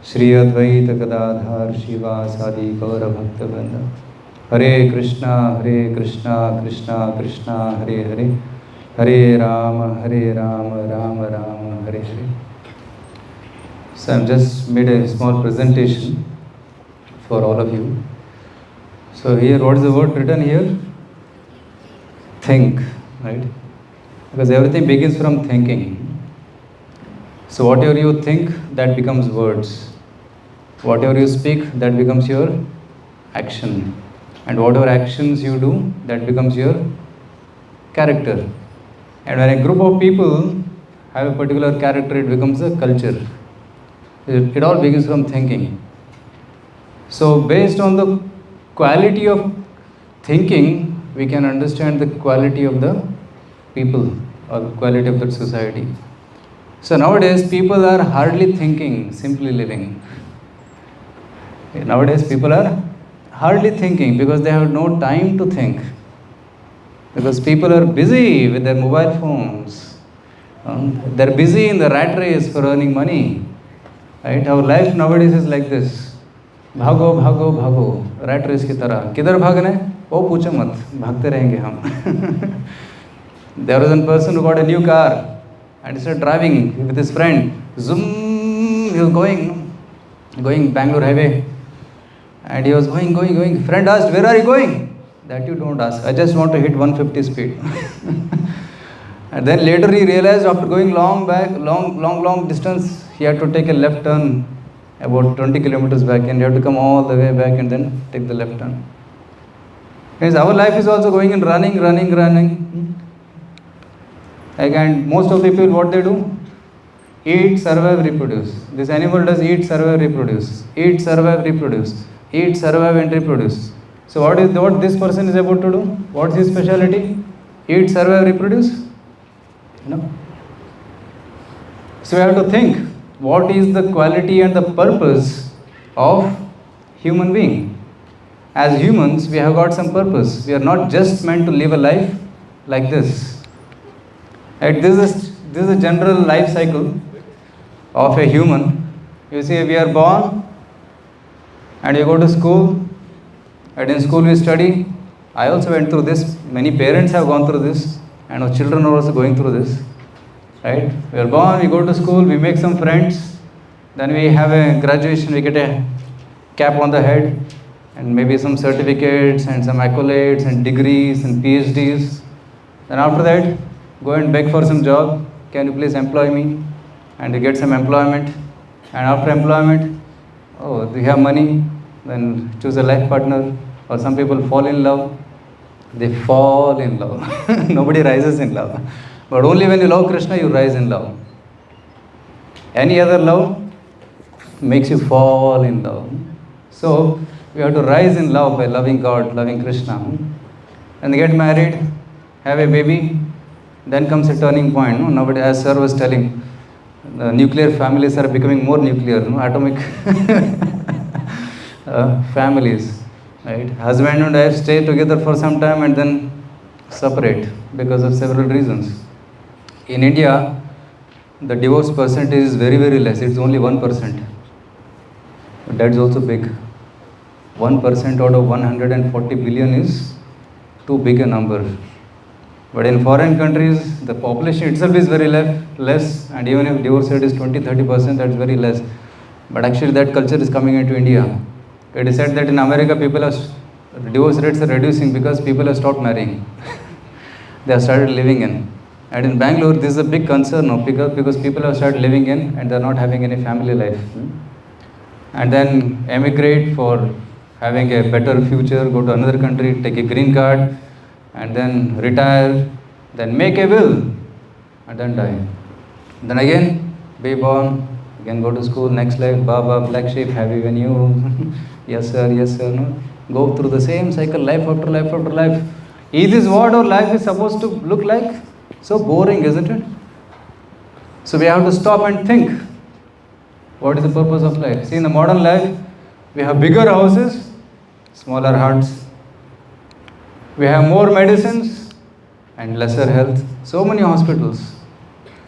Shri Advaita Gadadhar Shivasadi Gaura Bhakta Hare Krishna, Krishna Krishna, Hare Hare, Hare Rama, Rama Rama, Hare Hare. So I've just made a small presentation for all of you. So here, what is the word written here? Think, right? Because everything begins from thinking. So whatever you think, that becomes words. Whatever you speak, that becomes your action. And whatever actions you do, that becomes your character. And when a group of people have a particular character, it becomes a culture. It all begins from thinking. So based on the quality of thinking, we can understand the quality of the people or the quality of that society. So nowadays, people are hardly thinking, simply living. Nowadays, people are hardly thinking because they have no time to think. Because people are busy with their mobile phones. They're busy in the rat race for earning money. Right? Our life nowadays is like this. Bhago, bhago, bhago. Rat race की तरह. किधर भागना है? वो पूछो मत. भागते रहेंगे हम. There was one person who got a new car and started driving with his friend. Zoom, he was going Bangalore highway. And he was going. Friend asked, where are you going? That you don't ask. I just want to hit 150 speed. And then later he realized after going long distance, he had to take a left turn about 20 kilometers back and he had to come all the way back and then take the left turn. Because our life is also going in running. And most of the people, what they do? Eat, survive, reproduce. This animal does eat, survive, reproduce. Eat, survive, reproduce. Eat, survive and reproduce. So what this person is able to do? What's his specialty? Eat, survive, reproduce? No. So we have to think, what is the quality and the purpose of human being? As humans, we have got some purpose. We are not just meant to live a life like this. Right? This is a general life cycle of a human. You see, we are born and you go to school, and in school we study. I also went through this. Many parents have gone through this, and our children are also going through this. Right? We are born, we go to school, we make some friends, then we have a graduation, we get a cap on the head, and maybe some certificates and some accolades and degrees and PhDs. Then after that, go and beg for some job. Can you please employ me? And you get some employment. And after employment, oh, do you have money? Then choose a life partner. Or some people fall in love. They fall in love. Nobody rises in love. But only when you love Krishna, you rise in love. Any other love makes you fall in love. So, we have to rise in love by loving God, loving Krishna. And get married, have a baby. Then comes a turning point. No? Nobody, as sir was telling, the nuclear families are becoming more nuclear, no? Atomic families. Right? Husband and wife stay together for some time and then separate because of several reasons. In India, the divorce percentage is very, very less. It's only 1%. But that's also big. 1% out of 140 billion is too big a number. But in foreign countries, the population itself is very less, and even if divorce rate is 20-30%, that's very less. But actually that culture is coming into India. It is said that in America, divorce rates are reducing because people have stopped marrying. They have started living in. And in Bangalore, this is a big concern now because people have started living in and they are not having any family life. And then emigrate for having a better future, go to another country, take a green card, and then retire, then make a will, and then die. Then again, be born, again go to school, next life, Baba, black sheep, have even you, yes sir, no? Go through the same cycle, life after life after life. Is this what our life is supposed to look like? So boring, isn't it? So we have to stop and think, what is the purpose of life? See, in the modern life, we have bigger houses, smaller hearts. We have more medicines and lesser health. So many hospitals,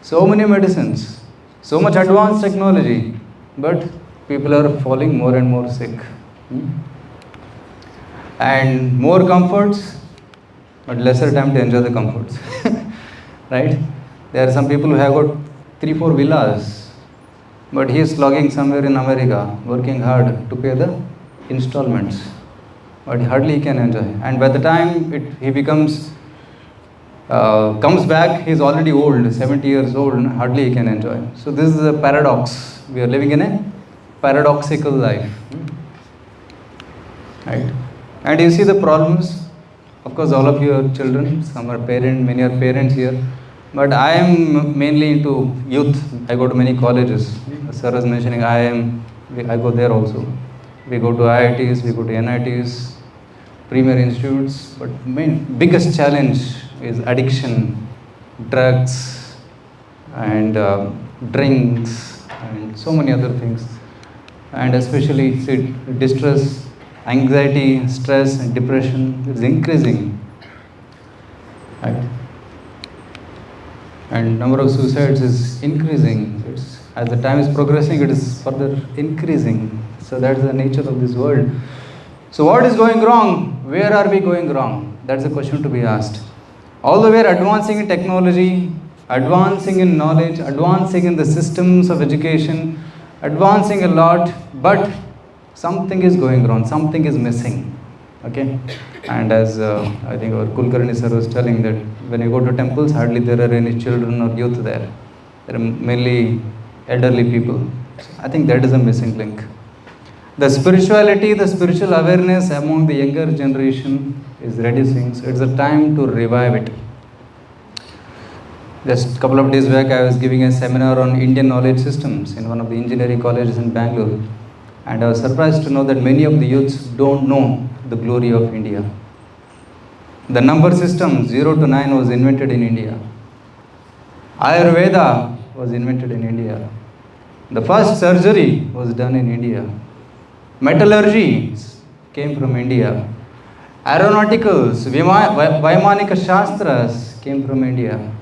so many medicines, so much advanced technology, but people are falling more and more sick. Hmm? And more comforts, but lesser time to enjoy the comforts. Right? There are some people who have got 3-4 villas, but he is slogging somewhere in America, working hard to pay the installments. But hardly he can enjoy. And by the time he comes back, he is already old, 70 years old, hardly he can enjoy. So this is a paradox. We are living in a paradoxical life. Right? And you see the problems. Of course, all of you are children, some are parents, many are parents here. But I am mainly into youth. I go to many colleges. Sir was mentioning I go there also. We go to IITs, we go to NITs, premier institutes. But biggest challenge is addiction, drugs, and drinks, and so many other things. And especially distress, anxiety, stress, and depression is increasing. Right? And number of suicides is increasing. As the time is progressing, it is further increasing. So that's the nature of this world. So what is going wrong? Where are we going wrong? That's the question to be asked. Although we are advancing in technology, advancing in knowledge, advancing in the systems of education, advancing a lot, but something is going wrong, something is missing. Okay? And as I think our Kulkarni sir was telling that when you go to temples, hardly there are any children or youth there. There are mainly elderly people. So I think that is a missing link. The spirituality, the spiritual awareness among the younger generation is reducing. So it's a time to revive it. Just a couple of days back, I was giving a seminar on Indian knowledge systems in one of the engineering colleges in Bangalore. And I was surprised to know that many of the youths don't know the glory of India. The number system 0 to 9 was invented in India. Ayurveda was invented in India. The first surgery was done in India. Metallurgy came from India. Aeronauticals, Vaimanika Shastras came from India.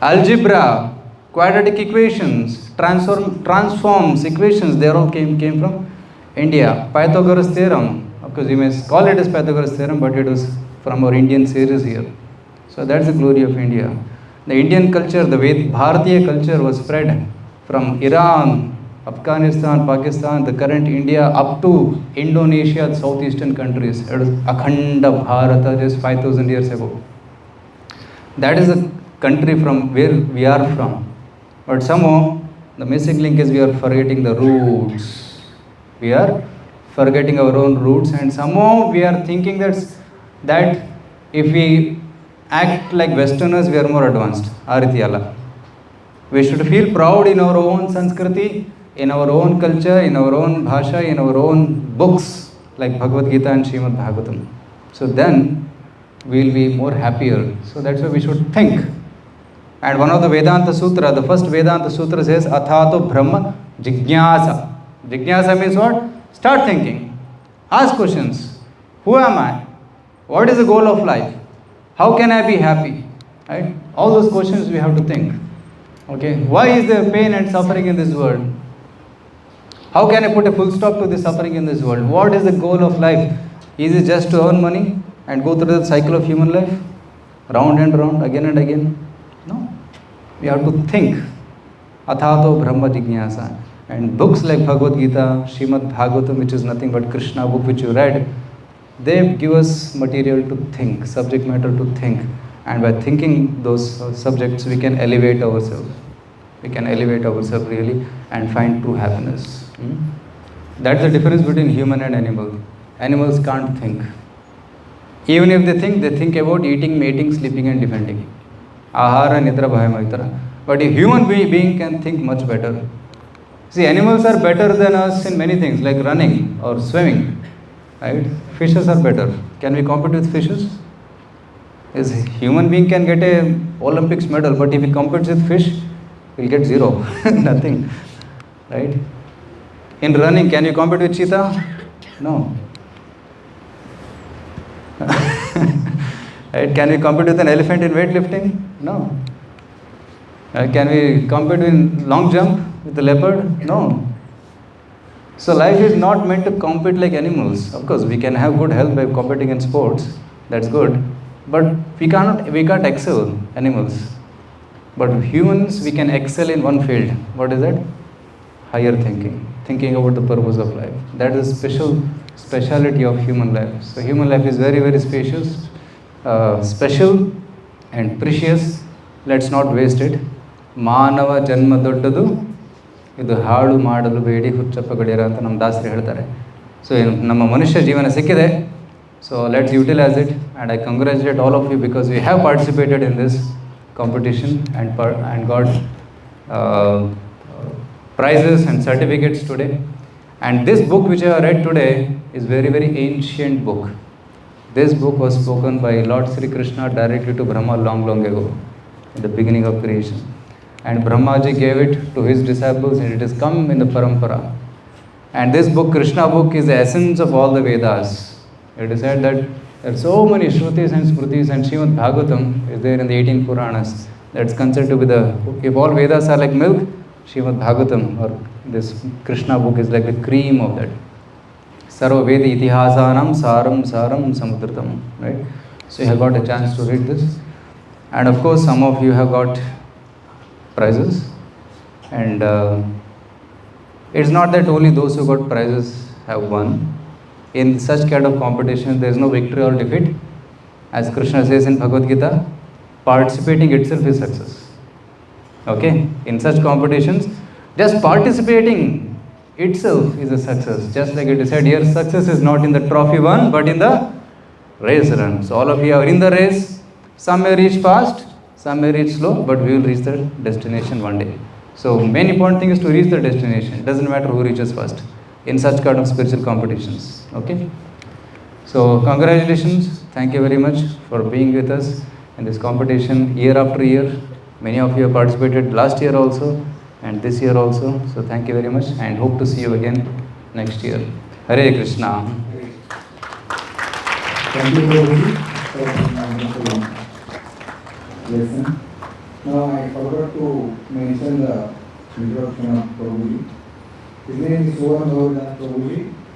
Algebra, quadratic equations, transforms equations, they all came from India. Pythagoras theorem, of course you may call it as Pythagoras theorem, but it was from our Indian series here. So that's the glory of India. The Indian culture, the Bharatiya culture was spread from Iran, Afghanistan, Pakistan, the current India, up to Indonesia, the southeastern countries. It was Akhanda Bharata just 5,000 years ago. That is the country from where we are from. But somehow, the missing link is we are forgetting the roots. We are forgetting our own roots, and somehow we are thinking that if we act like Westerners, we are more advanced. Aritiyala. We should feel proud in our own Sanskriti, in our own culture, in our own bhasha, in our own books like Bhagavad Gita and Srimad Bhagavatam. So then we will be more happier. So that's why we should think. And one of the Vedanta Sutra, the first Vedanta Sutra says, Athato Brahma Jignasa. Jignasa means what? Start thinking. Ask questions. Who am I? What is the goal of life? How can I be happy? Right? All those questions we have to think. Okay? Why is there pain and suffering in this world? How can I put a full stop to the suffering in this world? What is the goal of life? Is it just to earn money and go through the cycle of human life? Round and round, again and again? No. We have to think. Athato Brahma Jignasa. And books like Bhagavad Gita, Srimad Bhagavatam, which is nothing but Krishna book which you read, they give us material to think, subject matter to think. And by thinking those subjects, we can elevate ourselves. We can elevate ourselves really and find true happiness. That's the difference between human and animal. Animals can't think. Even if they think about eating, mating, sleeping and defending. Ahara, nidra, bhaya, maitara. But a human being can think much better. See, animals are better than us in many things, like running or swimming. Right? Fishes are better. Can we compete with fishes? Yes, human being can get a Olympics medal, but if he competes with fish, he'll get zero. Nothing. Right? In running, can you compete with cheetah? No. Right? Can we compete with an elephant in weightlifting? No. Can we compete in long jump with a leopard? No. So life is not meant to compete like animals. Of course, we can have good health by competing in sports. That's good, but we can't excel animals. But humans, we can excel in one field. What is that? Higher thinking, thinking about the purpose of life. That is speciality of human life. So human life is very very spacious, special, and precious. Let's not waste it. ಮಾನವ ಜನ್ಮ ದೊಡ್ಡದು, ಇದು ಹಾಳು ಮಾಡಲು ಬೇಡಿ ಹುಚ್ಚಪ್ಪ ಗಡಿಯರ ಅಂತ ನಮ್ಮ ದಾಸರು ಹೇಳ್ತಾರೆ. ಸೊ ನಮ್ಮ ಮನುಷ್ಯ ಜೀವನ ಸಿಕ್ಕಿದೆ. So let's utilise it, and I congratulate all of you because you have participated in this competition and got prizes and certificates today. And this book which I have read today is very very ancient book. This book was spoken by Lord Sri Krishna directly to Brahma long ago, in the beginning of creation. And Brahmaji gave it to his disciples, and it has come in the parampara. And this book, Krishna book, is the essence of all the Vedas. It is said that there are so many Shrutis and Smritis, and Srimad Bhagavatam is there in the 18 Puranas. That's considered to be if all Vedas are like milk, Srimad Bhagavatam or this Krishna book is like the cream of that. Sarva Veda Itihasanam Saram Samudritam. Right? So you have got a chance to read this. And of course, some of you have got prizes. And it's not that only those who got prizes have won. In such kind of competition, there is no victory or defeat. As Krishna says in Bhagavad Gita, participating itself is success. Okay? In such competitions, just participating itself is a success. Just like it is said here, success is not in the trophy won, but in the race run. So all of you are in the race. Some may reach fast, some may reach slow, but we will reach the destination one day. So main important thing is to reach the destination. It doesn't matter who reaches first in such kind of spiritual competitions. Okay? So congratulations. Thank you very much for being with us in this competition year after year. Many of you have participated last year also and this year also. So thank you very much, and hope to see you again next year. Hare Krishna. Thank you, Prabhuji, for the lesson. Now I forgot to mention the introduction of Prabhuji. His name is Sohan Prabhuji.